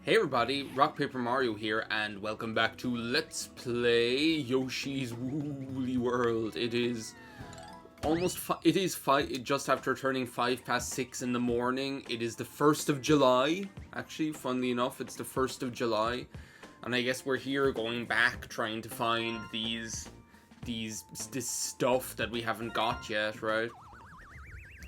Hey everybody, RockPaperMario here, and welcome back to Let's Play Yoshi's Woolly World. It is just after turning 6 in the morning. It is the 1st of July, actually, funnily enough, it's the 1st of July. And I guess we're here going back, trying to find this stuff that we haven't got yet, right?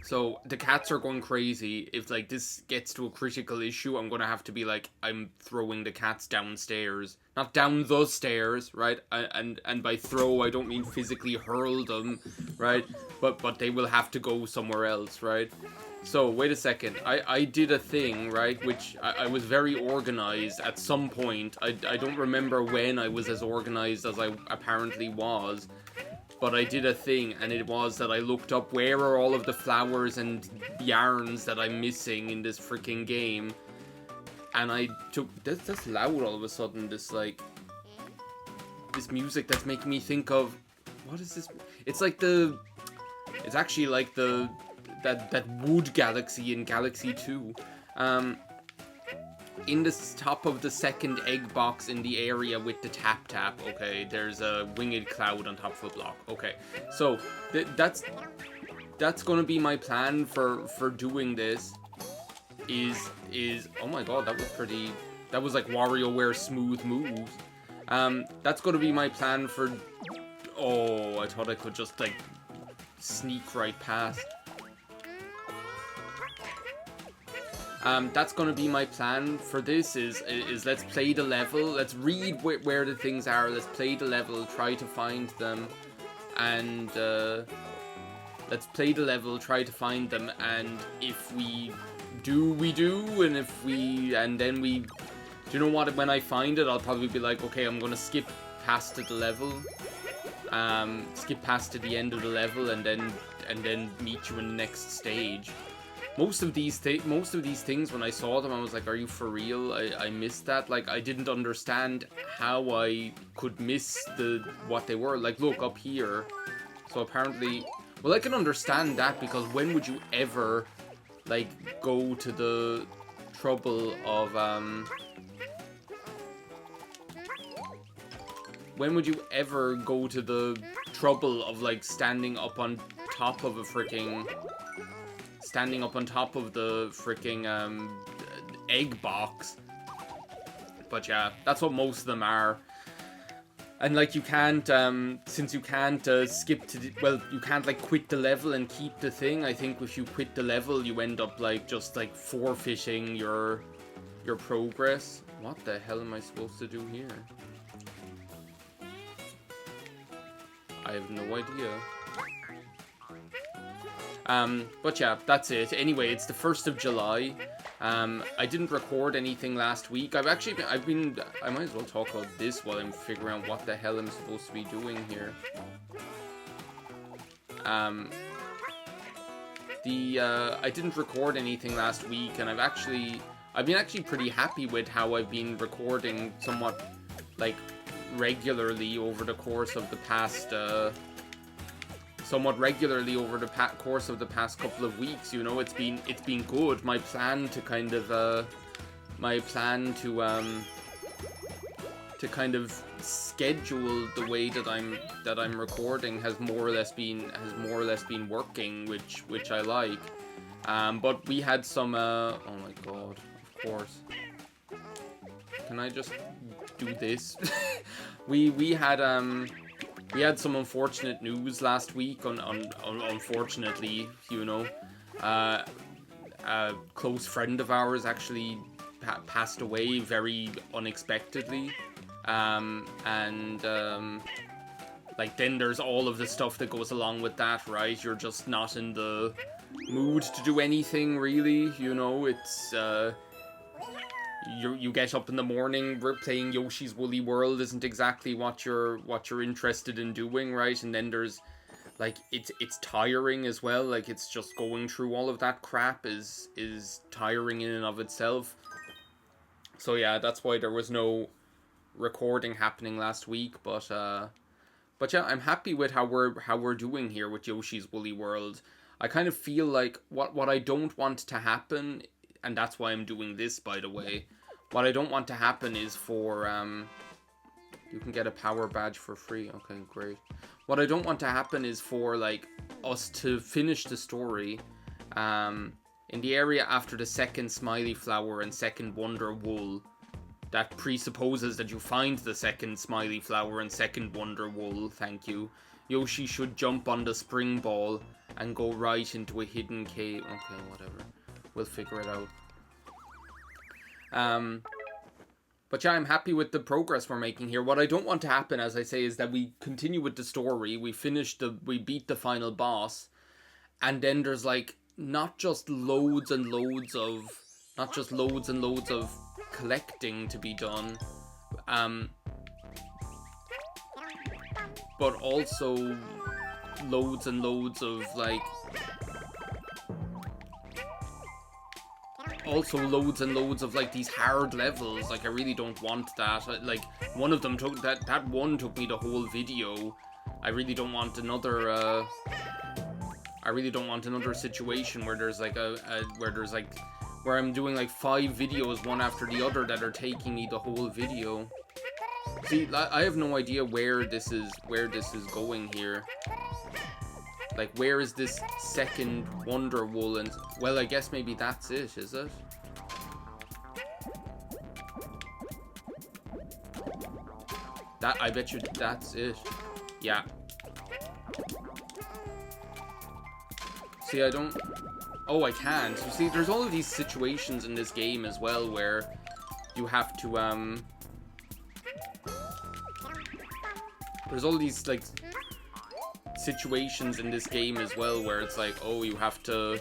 So, the cats are going crazy. If, like, this gets to a critical issue, I'm gonna have to be like, I'm throwing the cats downstairs. Not down the stairs, right? And by throw, I don't mean physically hurl them, right? But they will have to go somewhere else, right? So, wait a second. I did a thing, right? Which I was very organized at some point. I don't remember when I was as organized as I apparently was. But I did a thing, and it was that I looked up where are all of the flowers and yarns that I'm missing in this freaking game. And I took... That's loud all of a sudden, this music that's making me think of... What is this? It's like the... It's actually like that wood galaxy in Galaxy 2. In the top of the second egg box in the area with the tap, okay, there's a winged cloud on top of a block. Okay, so that's gonna be my plan for doing this. Is oh my god, that was like WarioWare smooth moves. That's gonna be my plan for. Oh, I thought I could just like sneak right past. That's gonna be my plan for this, is let's play the level, let's read where the things are, let's play the level, try to find them, and, let's play the level, try to find them, and if we do, we do, and then we, do you know what, when I find it, I'll probably be like, okay, I'm gonna skip past to the level, skip past to the end of the level, and then meet you in the next stage. Most of these things, when I saw them, I was like, are you for real? I missed that. Like, I didn't understand how I could miss what they were. Like, look, up here. So apparently... Well, I can understand that, because when would you ever, like, go to the trouble of, When would you ever go to the trouble of, like, standing up on top of a freaking... Standing up on top of the freaking egg box. But yeah, that's what most of them are. And like, you can't, since you can't skip to well, you can't like quit the level and keep the thing. I think if you quit the level, you end up like just like forfeiting your progress. What the hell am I supposed to do here? I have no idea. But yeah, that's it. Anyway, it's the 1st of July. I didn't record anything last week. I might as well talk about this while I'm figuring out what the hell I'm supposed to be doing here. I didn't record anything last week, and I've been actually pretty happy with how I've been recording somewhat, like, regularly over the course of the past, course of the past couple of weeks. You know, it's been good. My plan to kind of schedule the way that I'm recording has more or less been working, which I like. But we had some oh my god, of course. Can I just do this? we had some unfortunate news last week. Unfortunately, you know, a close friend of ours actually passed away very unexpectedly, like, then there's all of the stuff that goes along with that, right? You're just not in the mood to do anything, really, you know. It's you get up in the morning, playing Yoshi's Woolly World isn't exactly what you're interested in doing, right? And then there's, like, it's tiring as well. Like, it's just going through all of that crap is tiring in and of itself. So yeah, that's why there was no recording happening last week. But yeah, I'm happy with how we're doing here with Yoshi's Woolly World. I kind of feel like what I don't want to happen, and that's why I'm doing this, by the way. What I don't want to happen is for, you can get a power badge for free. Okay, great. What I don't want to happen is for, like, us to finish the story, in the area after the second smiley flower and second wonder wool. That presupposes that you find the second smiley flower and second wonder wool, thank you. Yoshi should jump on the spring ball and go right into a hidden cave. Okay, whatever. We'll figure it out. But yeah, I'm happy with the progress we're making here. What I don't want to happen, as I say, is that we continue with the story, we beat the final boss, and then there's like not just loads and loads of collecting to be done, but also loads and loads of like these hard levels. Like, I really don't want that. Like, one of them took that one took me the whole video. I really don't want another situation where there's like where I'm doing like 5 videos one after the other that are taking me the whole video. See, I have no idea where this is going here. Like, where is this second wonder wool? And well, I guess maybe that's it, is it? I bet you that's it. Yeah. See, I don't... Oh, I can't. You see, there's all of these situations in this game as well where you have to, There's all these, like, situations in this game as well where it's like, oh, you have to...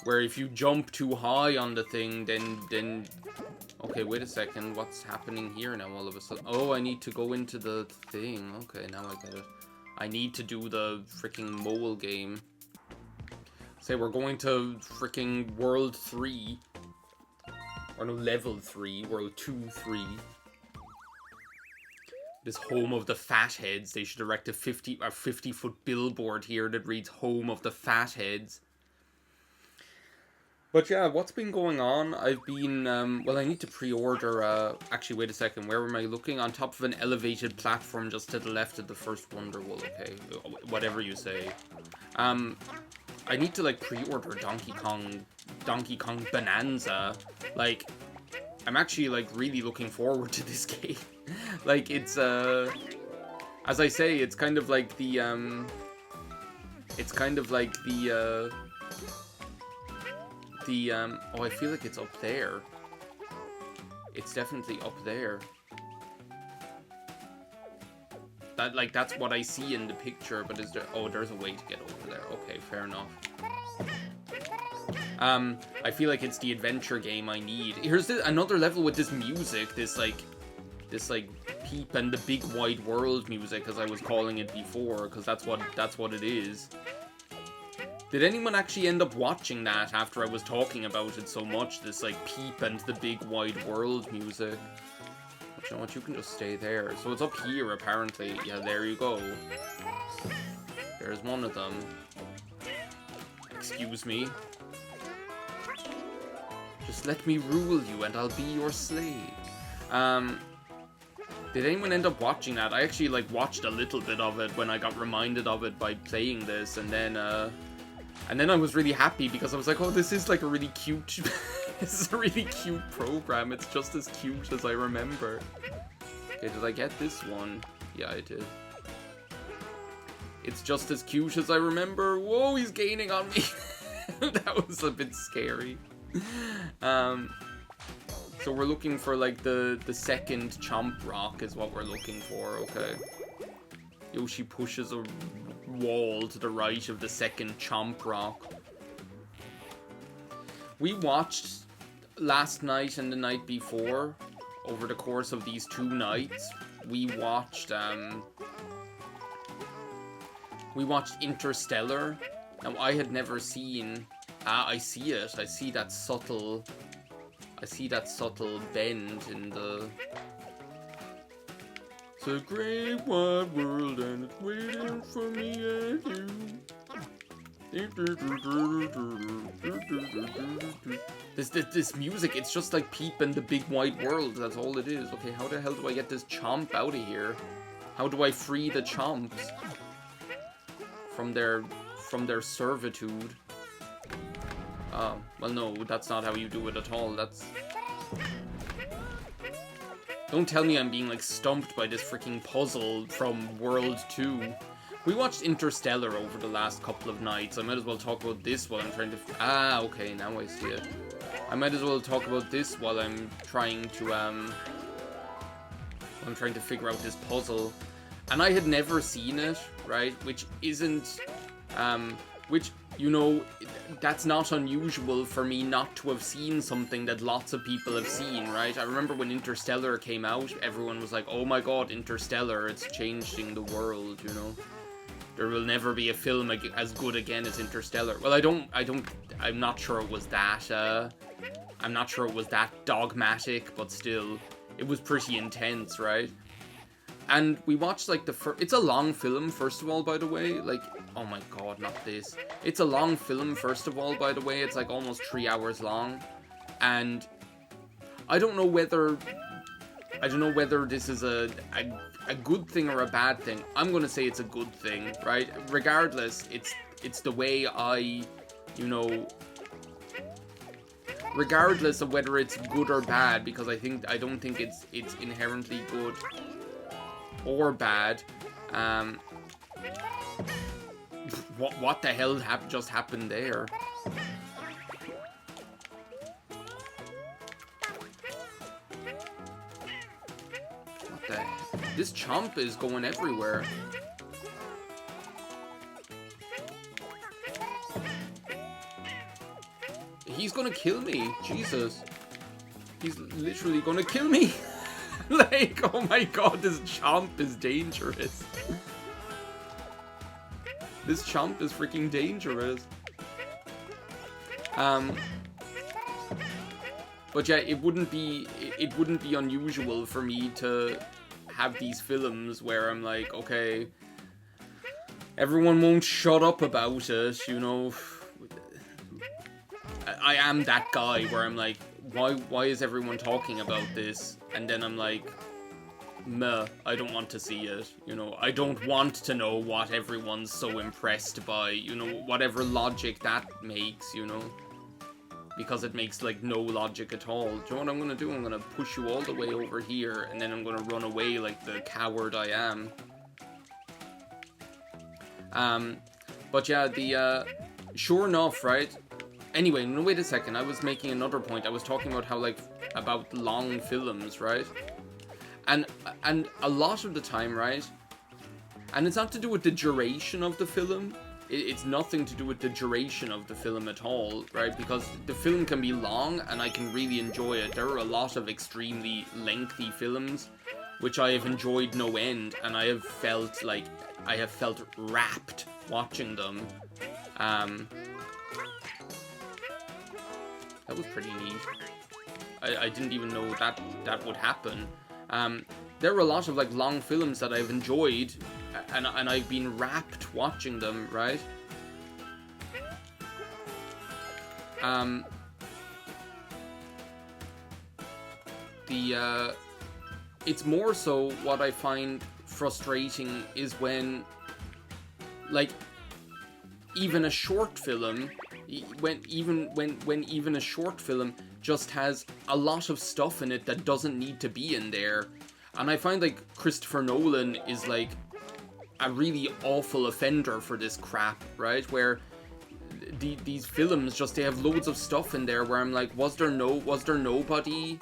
Where if you jump too high on the thing, then... Okay, wait a second. What's happening here now all of a sudden? Oh, I need to go into the thing. Okay, now I get it. I need to do the freaking mole game. Say we're going to freaking World 3. Or no, Level 3. World 2, 3. This home of the fatheads. They should erect a 50-foot billboard here that reads Home of the Fatheads. But yeah, what's been going on? I've been, well, I need to pre-order, actually, wait a second, where am I looking? On top of an elevated platform just to the left of the first Wonder Wool, okay, whatever you say. I need to, like, pre-order Donkey Kong Bonanza. Like, I'm actually, like, really looking forward to this game. Like, it's, as I say, it's kind of like the, oh, I feel like it's up there. It's definitely up there. That's what I see in the picture, but is there... Oh, there's a way to get over there. Okay, fair enough. I feel like it's the adventure game I need. Here's another level with this music, this Peep and the Big Wide World music, as I was calling it before, because that's what it is. Did anyone actually end up watching that after I was talking about it so much? This, like, Peep and the Big Wide World music. But you know what, you can just stay there. So it's up here, apparently. Yeah, there you go. There's one of them. Excuse me. Just let me rule you and I'll be your slave. Did anyone end up watching that? I actually, like, watched a little bit of it when I got reminded of it by playing this, and then I was really happy because I was like, oh, this is like a really cute, this is a really cute program. It's just as cute as I remember. Okay, did I get this one? Yeah, I did. It's just as cute as I remember. Whoa, he's gaining on me. That was a bit scary. So we're looking for, like, the second Chomp Rock is what we're looking for, okay. Yoshi pushes a wall to the right of the second Chomp Rock. We watched last night and the night before, over the course of these 2 nights, we watched Interstellar. Now, I had never seen... I see it. I see that subtle bend in the... It's a great wide world and it's waiting for me and you. The This music, it's just like Peep and the Big White World. That's all it is. Okay, how the hell do I get this chomp out of here? How do I free the chomps from their servitude? Well, no, that's not how you do it at all. That's... Don't tell me I'm being, like, stumped by this freaking puzzle from World 2. We watched Interstellar over the last couple of nights. I might as well talk about this while I'm trying to... Ah, okay, now I see it. I might as well talk about this while I'm trying to, figure out this puzzle. And I had never seen it, right? Which isn't... which, you know, that's not unusual for me not to have seen something that lots of people have seen, right? I remember when Interstellar came out, everyone was like, oh my god, Interstellar, it's changing the world, you know? There will never be a film as good again as Interstellar. Well, I'm not sure it was that, I'm not sure it was that dogmatic, but still, it was pretty intense, right? And we watched, like, it's a long film, first of all, by the way. Like, oh my god, not this. It's a long film, first of all, by the way. It's, like, almost 3 hours long. And I don't know whether this is a good thing or a bad thing. I'm gonna say it's a good thing, right? Regardless, it's the way I, you know... Regardless of whether it's good or bad, because I don't think it's inherently good or bad. What the hell just happened there? What the hell? This chomp is going everywhere. He's gonna kill me. Jesus. He's literally gonna kill me. Like, oh my god, this chomp is dangerous. This chomp is freaking dangerous. But yeah, it wouldn't be unusual for me to have these films where I'm like, okay, everyone won't shut up about it, you know. I am that guy where I'm like, why is everyone talking about this? And then I'm like, meh, I don't want to see it, you know. I don't want to know what everyone's so impressed by, you know, whatever logic that makes, you know. Because it makes, like, no logic at all. Do you know what I'm gonna do? I'm gonna push you all the way over here, and then I'm gonna run away like the coward I am. But yeah, sure enough, right? Anyway, no, wait a second, I was making another point. I was talking about how, like, about long films, right? And a lot of the time, right? And it's not to do with the duration of the film. It's nothing to do with the duration of the film at all, right? Because the film can be long, and I can really enjoy it. There are a lot of extremely lengthy films, which I have enjoyed no end, and I have felt wrapped watching them. That was pretty neat. I didn't even know that would happen. There were a lot of, like, long films that I've enjoyed, and I've been wrapped watching them, right? It's more so what I find frustrating is when, like, even a short film, when even a short film just has a lot of stuff in it that doesn't need to be in there. And I find, like, Christopher Nolan is, like, a really awful offender for this crap, right? Where these films just, they have loads of stuff in there where I'm like, was there nobody?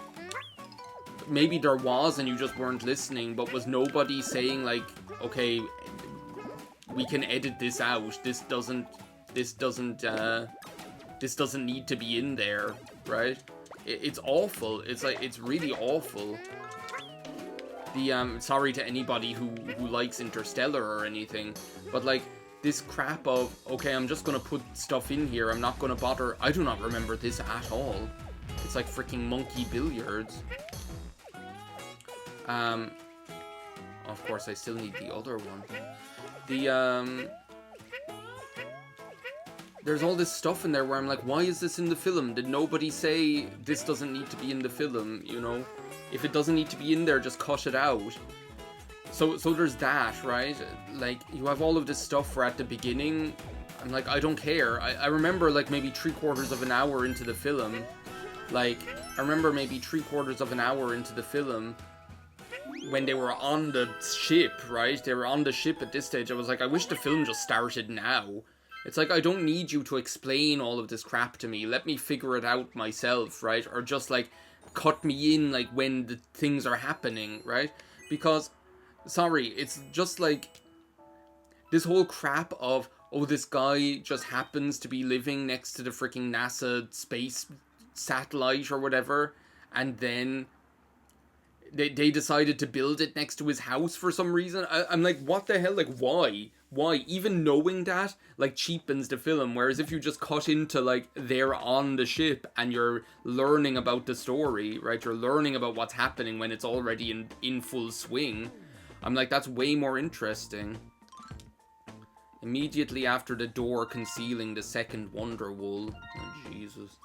Maybe there was and you just weren't listening, but was nobody saying, like, okay, we can edit this out. This doesn't need to be in there, right? It's awful. It's like, it's really awful. Sorry to anybody who likes Interstellar or anything, but, like, this crap of, okay, I'm just gonna put stuff in here, I'm not gonna bother. I do not remember this at all. It's like freaking monkey billiards. Of course, I still need the other one. there's all this stuff in there where I'm like, why is this in the film? Did nobody say this doesn't need to be in the film, you know? If it doesn't need to be in there, just cut it out. So there's that, right? Like, you have all of this stuff where at the beginning, I'm like, I don't care. I remember, like, maybe 3/4 of an hour into the film, like, I remember maybe 3/4 of an hour into the film, when they were on the ship, right? They were on the ship at this stage. I was like, I wish the film just started now. It's like, I don't need you to explain all of this crap to me. Let me figure it out myself, right? Or just, like, cut me in, like, when the things are happening, right? Because, sorry, it's just, like, this whole crap of, oh, this guy just happens to be living next to the freaking NASA space satellite or whatever, and then they decided to build it next to his house for some reason. I'm like, what the hell? Like, why? Why? Even knowing that, like, cheapens the film. Whereas if you just cut into, like, they're on the ship and you're learning about the story, right? You're learning about what's happening when it's already in full swing. I'm like, that's way more interesting. Immediately after the door concealing the second Wonder Wool. Oh, Jesus.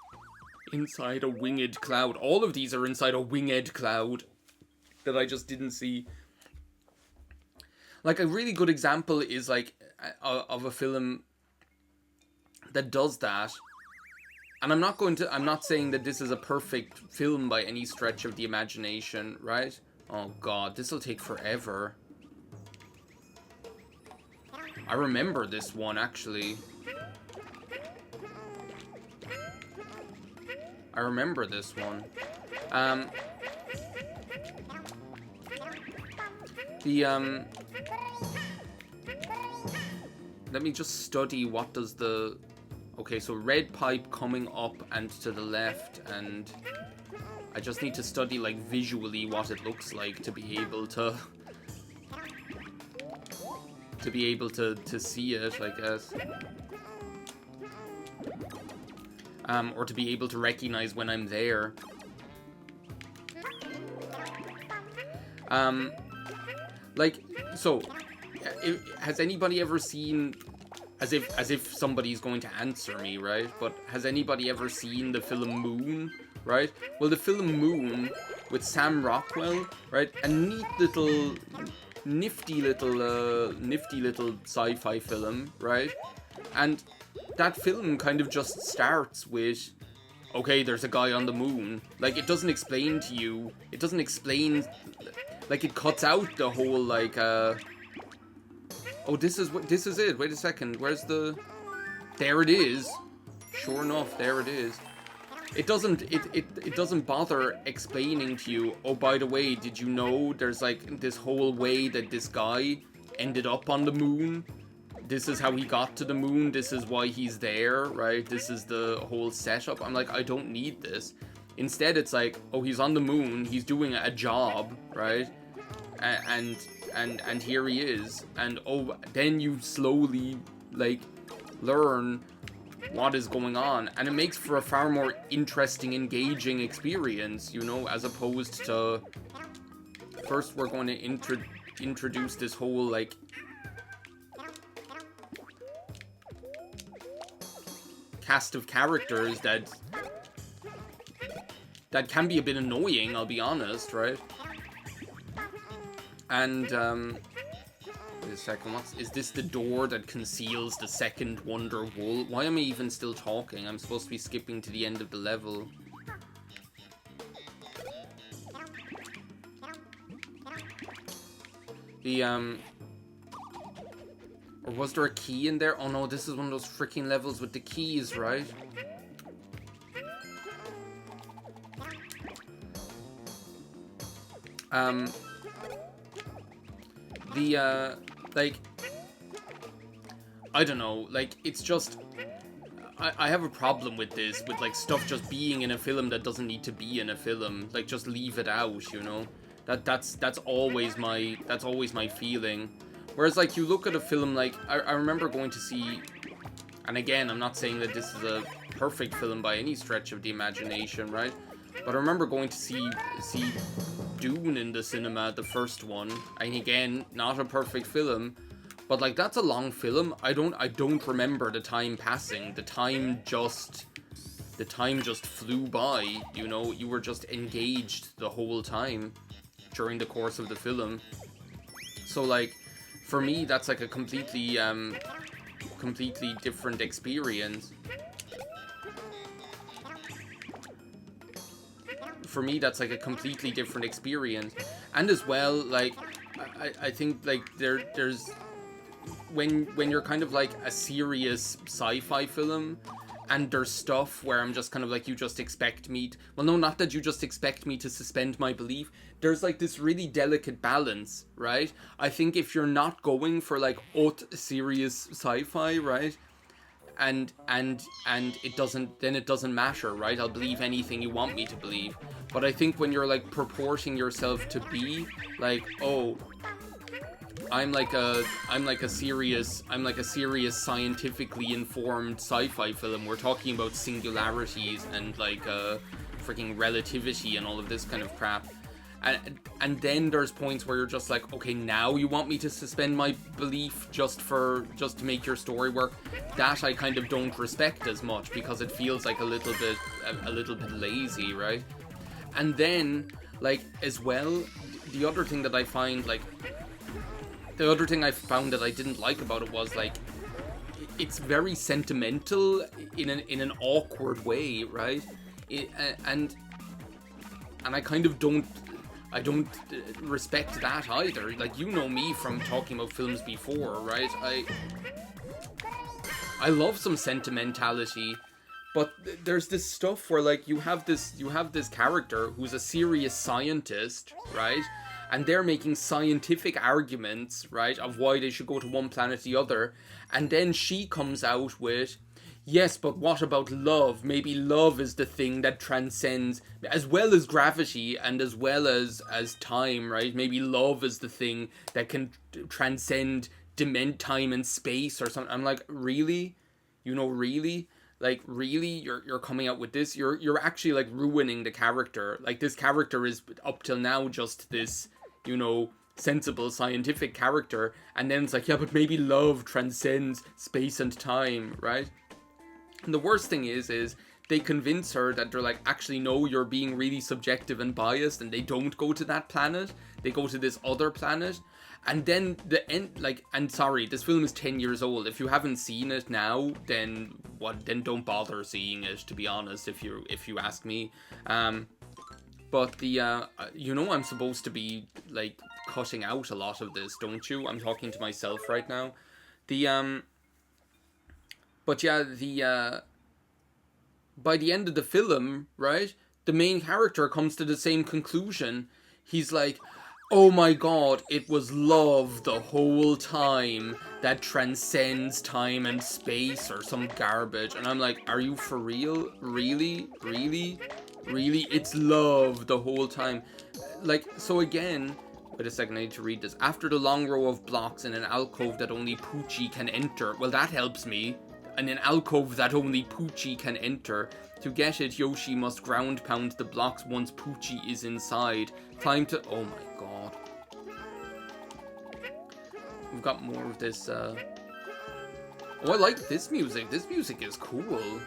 Inside a winged cloud. All of these are inside a winged cloud that I just didn't see. Like, a really good example is, like, of a film that does that. And I'm not saying that this is a perfect film by any stretch of the imagination, right? Oh god, this'll take forever. I remember this one, actually. I remember this one. Let me just study what does the... Okay, so red pipe coming up and to the left, and I just need to study, like, visually what it looks like to be able to... to see it, I guess. Or to be able to recognize when I'm there. Like, so, has anybody ever seen, as if somebody's going to answer me, right? But has anybody ever seen the film Moon, right? Well, the film Moon with Sam Rockwell, right? A nifty little sci-fi film, right? And that film kind of just starts with, okay, there's a guy on the moon. Like, it doesn't explain to you, it doesn't explain, like, it cuts out the whole, like, oh, this is it, wait a second, where's the, there it is, sure enough, there it is. It doesn't bother explaining to you, oh, by the way, did you know there's, like, this whole way that this guy ended up on the moon? This is how he got to the moon, this is why he's there, right? This is the whole setup. I'm like, I don't need this. Instead, it's like, oh, he's on the moon, he's doing a job, right? And here he is. And, oh, then you slowly, like, learn what is going on. And it makes for a far more interesting, engaging experience, you know, as opposed to... First, we're going to introduce this whole, like... cast of characters that can be a bit annoying, I'll be honest, right? And wait a second, is this the door that conceals the second Wonder Wool? Why am I even still talking? I'm supposed to be skipping to the end of the level. Or was there a key in there? Oh no, this is one of those freaking levels with the keys, right? Like, I don't know, like, it's just, I have a problem with this, with, like, stuff just being in a film that doesn't need to be in a film. Like, just leave it out, you know? That's always my feeling. Whereas, like, you look at a film, like, I remember going to see, and again, I'm not saying that this is a perfect film by any stretch of the imagination, right? But I remember going to see Dune in the cinema, the first one, and again, not a perfect film, But like, that's a long film. I don't remember the time passing. The time just flew by, you know. You were just engaged the whole time during the course of the film. So like, for me, that's like a completely different experience. For me, that's like a completely different experience. And as well, like, I think like there's when you're kind of like a serious sci-fi film, and there's stuff where I'm just kind of like, you just expect me to, well, no, not that you just expect me to suspend my belief. There's like this really delicate balance, right? I think if you're not going for like serious sci-fi, right? And it doesn't matter, right? I'll believe anything you want me to believe. But I think when you're like purporting yourself to be like, oh, I'm like a serious scientifically informed sci-fi film. We're talking about singularities and like freaking relativity and all of this kind of crap. And then there's points where you're just like, okay, now you want me to suspend my belief just to make your story work. That I kind of don't respect as much, because it feels like a little bit lazy, right? And then, like, as well, the other thing that I find, like, the other thing I found that I didn't like about it was, like, it's very sentimental in an awkward way, right? And I kind of don't respect that either. Like, you know me from talking about films before, right? I love some sentimentality, but there's this stuff where, like, you have this character who's a serious scientist, right? And they're making scientific arguments, right, of why they should go to one planet or the other. And then she comes out with, yes, but what about love? Maybe love is the thing that transcends, as well as gravity and as well as time, right? Maybe love is the thing that can transcend time and space or something. I'm like, really? You know, really? Like, really? You're coming out with this? You're actually, like, ruining the character. Like, this character is, up till now, just this, you know, sensible scientific character. And then it's like, yeah, but maybe love transcends space and time, right? And the worst thing is they convince her that they're like, actually, no, you're being really subjective and biased, and they don't go to that planet. They go to this other planet. And then the end, like, and sorry, this film is 10 years old. If you haven't seen it now, then don't bother seeing it, to be honest, if you ask me. But the, you know, I'm supposed to be, like, cutting out a lot of this, don't you? I'm talking to myself right now. But yeah, by the end of the film, right, the main character comes to the same conclusion. He's like, oh my god, it was love the whole time that transcends time and space, or some garbage. And I'm like, are you for real? Really? Really? Really? It's love the whole time. Like, so again, wait a second, I need to read this. After the long row of blocks in an alcove that only Poochie can enter. Well, that helps me. In an alcove that only Poochie can enter. To get it, Yoshi must ground pound the blocks once Poochie is inside. Climb to... Oh my god. We've got more of this, Oh, I like this music. This music is cool.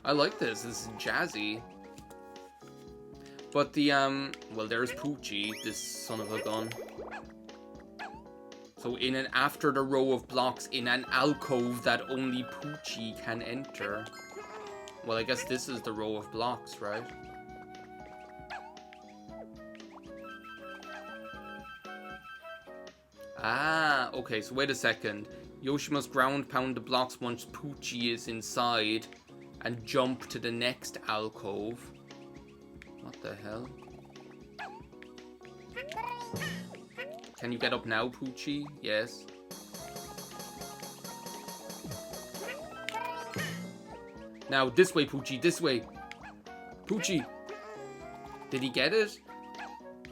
I like this. This is jazzy. But the, well, there's Poochie, this son of a gun. So after the row of blocks, in an alcove that only Poochie can enter. Well, I guess this is the row of blocks, right? Ah, okay, so wait a second. Yoshi must ground pound the blocks once Poochie is inside and jump to the next alcove. What the hell? Can you get up now, Poochie? Yes. Now, this way, Poochie, this way. Poochie. Did he get it?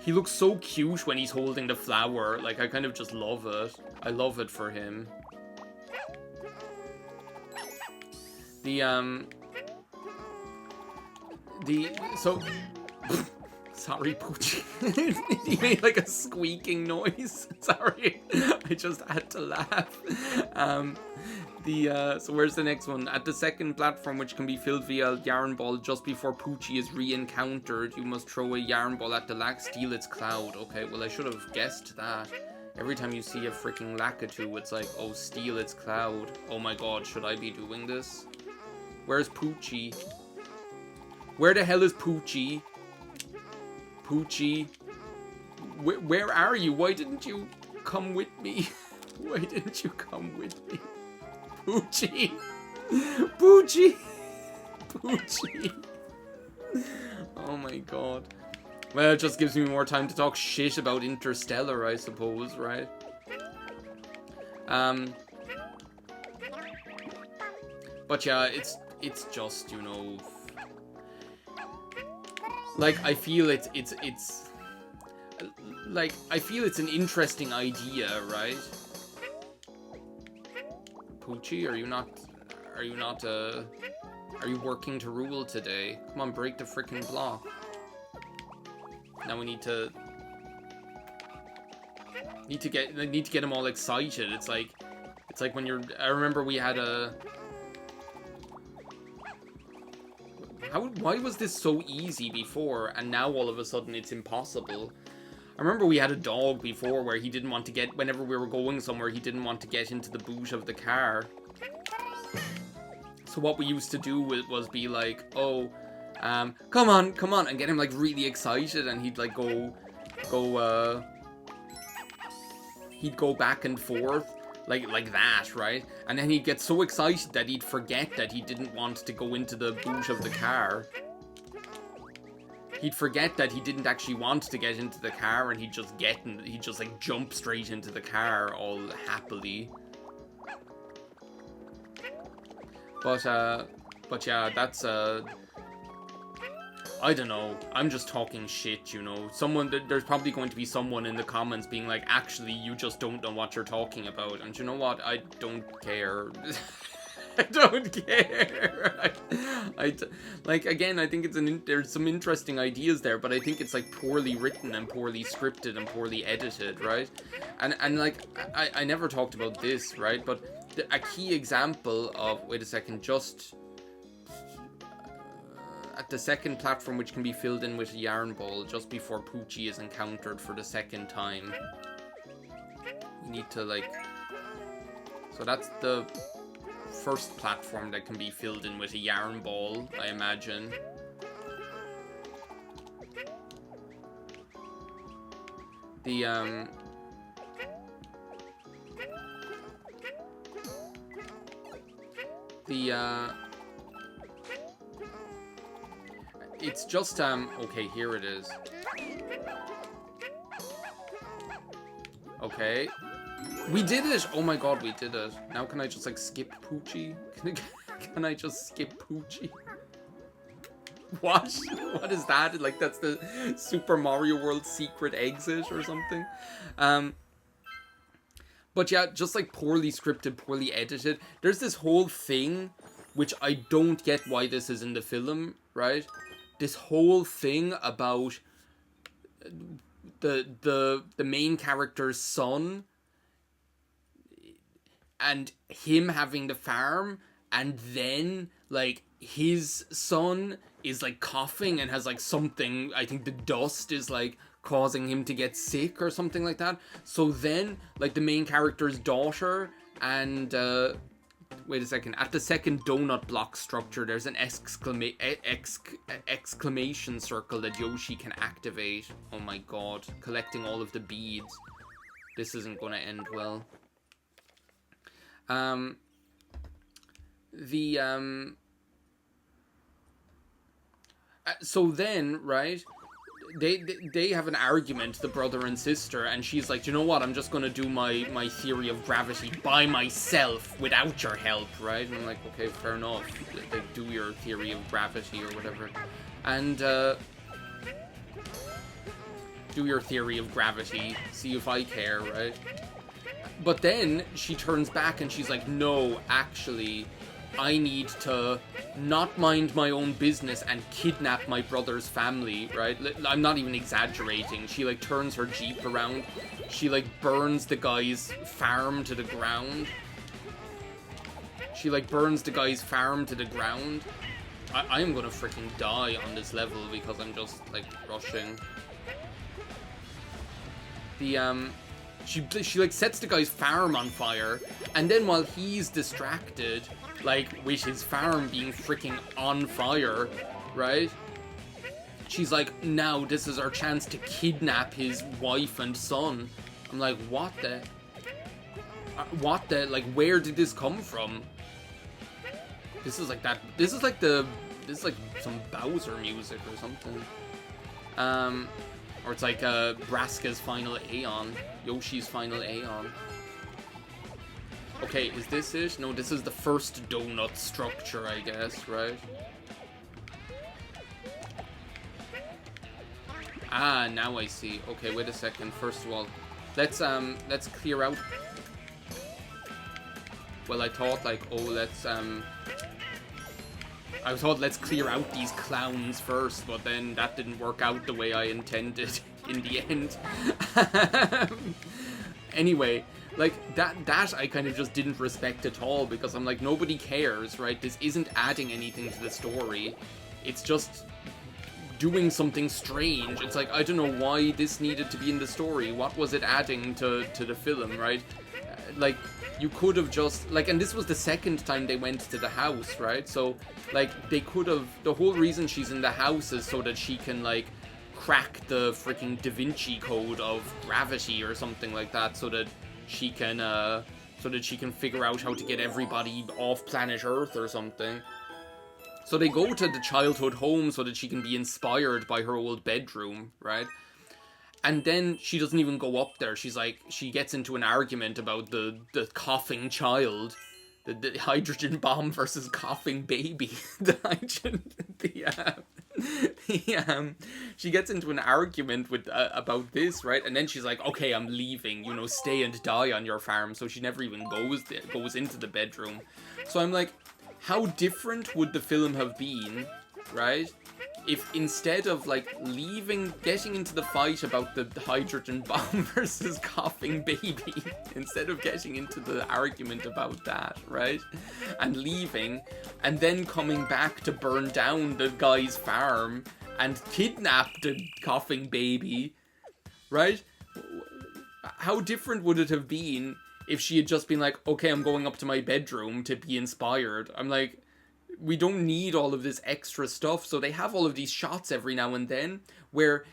He looks so cute when he's holding the flower. Like, I kind of just love it. I love it for him. So... Sorry, Poochie. He made like a squeaking noise. Sorry, I just had to laugh. So where's the next one? At the second platform, which can be filled via yarn ball just before Poochie is re-encountered, you must throw a yarn ball at the lack, steal its cloud. Okay, well I should have guessed that. Every time you see a freaking Lakitu, it's like, oh, steal its cloud. Oh my god, should I be doing this? Where's Poochie? Where the hell is Poochie? Poochie? Where are you? Why didn't you come with me? Why didn't you come with me? Poochie! Poochie! Poochie! Oh my god. Well, it just gives me more time to talk shit about Interstellar, I suppose, right? But yeah, it's just, you know, like, I feel it's like, I feel it's an interesting idea, right? Poochie, are you working to rule today? Come on, break the frickin' block. Now we need to get them all excited. It's like when you're, I remember we had a, why was this so easy before and now all of a sudden it's impossible? I remember we had a dog before where he didn't want to get, whenever we were going somewhere, he didn't want to get into the boot of the car. So what we used to do was be like, oh, come on, and get him like really excited, and he'd like he'd go back and forth like that, right? And then he'd get so excited that he'd forget that he didn't want to go into the boot of the car. He'd forget that he didn't actually want to get into the car, and he'd just like jump straight into the car all happily. But yeah, that's I don't know. I'm just talking shit, you know. There's probably going to be someone in the comments being like, actually, you just don't know what you're talking about. And you know what? I don't care. I don't care. Like, again, I think there's some interesting ideas there, but I think it's like poorly written and poorly scripted and poorly edited, right? And like, I never talked about this, right? But a key example of, wait a second, just at the second platform, which can be filled in with a yarn ball just before Poochie is encountered for the second time. You need to like, so that's the first platform that can be filled in with a yarn ball, I imagine. It's just, okay, here it is. Okay. We did it! Oh my god, we did it. Now can I just, like, skip Poochie? Can I just skip Poochie? What? What is that? Like, that's the Super Mario World secret exit or something? But yeah, just, like, poorly scripted, poorly edited. There's this whole thing, which I don't get why this is in the film, right? This whole thing about the main character's son and him having the farm, and then like his son is like coughing and has like something, I think the dust is like causing him to get sick or something like that. So then like the main character's daughter and wait a second. At the second donut block structure, there's an exclamation circle that Yoshi can activate. Oh my god. Collecting all of the beads. This isn't going to end well. So then, right, they have an argument, the brother and sister, and she's like, you know what, I'm just gonna do my theory of gravity by myself without your help, right? And I'm like, okay, fair enough, like, do your theory of gravity or whatever, and do your theory of gravity, see if I care, right? But then she turns back and she's like, no, actually, I need to not mind my own business and kidnap my brother's family, right? I'm not even exaggerating. She, like, turns her Jeep around. She, like, burns the guy's farm to the ground. I am gonna freaking die on this level because I'm just, like, rushing. She like sets the guy's farm on fire, and then while he's distracted, like, with his farm being freaking on fire, right? She's like, now this is our chance to kidnap his wife and son. I'm like, what the, like, where did this come from? This is like some Bowser music or something. Or it's like Braska's final Aeon. Yoshi's final Aeon. Okay, is this it? No, this is the first donut structure, I guess, right? Ah, now I see. Okay, wait a second. First of all, let's clear out. Well, I thought, like, oh, I thought let's clear out these clowns first, but then that didn't work out the way I intended in the end. Anyway, like, that I kind of just didn't respect at all, because I'm like, nobody cares, right? This isn't adding anything to the story. It's just doing something strange. It's like, I don't know why this needed to be in the story. What was it adding to the film, right? Like, you could have just, like, and this was the second time they went to the house, right? So, like, they could have, the whole reason she's in the house is so that she can, like, crack the freaking Da Vinci Code of gravity or something like that, so that she can figure out how to get everybody off planet Earth or something. So they go to the childhood home so that she can be inspired by her old bedroom, right? And then she doesn't even go up there. She's like, she gets into an argument about the coughing child. The hydrogen bomb versus coughing baby. She gets into an argument with about this, right? And then she's like, okay, I'm leaving, you know, stay and die on your farm. So she never even goes into the bedroom. So I'm like, how different would the film have been, right? If instead of, like, getting into the fight about the hydrogen bomb versus coughing baby, instead of getting into the argument about that, right? And leaving, and then coming back to burn down the guy's farm and kidnap the coughing baby, right? How different would it have been if she had just been like, okay, I'm going up to my bedroom to be inspired? I'm like, we don't need all of this extra stuff. So they have all of these shots every now and then where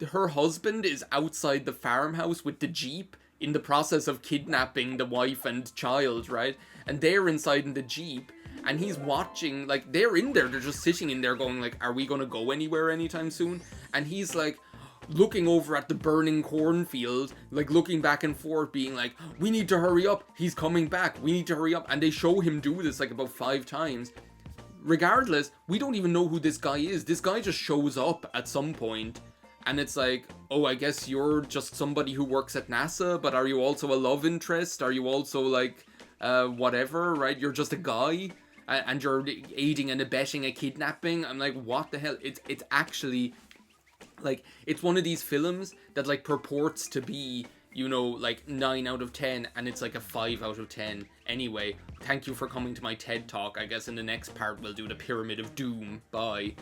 her husband is outside the farmhouse with the Jeep in the process of kidnapping the wife and child, right? And they're inside in the Jeep, and he's watching, like, they're in there, they're just sitting in there going, like, are we gonna go anywhere anytime soon? And he's like, looking over at the burning cornfield, like, looking back and forth, being like, we need to hurry up, he's coming back, we need to hurry up. And they show him do this, like, about 5 times. Regardless, we don't even know who this guy is. This guy just shows up at some point, and it's like, oh, I guess you're just somebody who works at NASA, but are you also a love interest? Are you also, like, whatever, right? You're just a guy, and you're aiding and abetting a kidnapping. I'm like, what the hell? It's actually, like, it's one of these films that, like, purports to be, you know, like, 9 out of 10, and it's like a 5 out of 10. Anyway, thank you for coming to my TED Talk. I guess in the next part we'll do the Pyramid of Doom. Bye.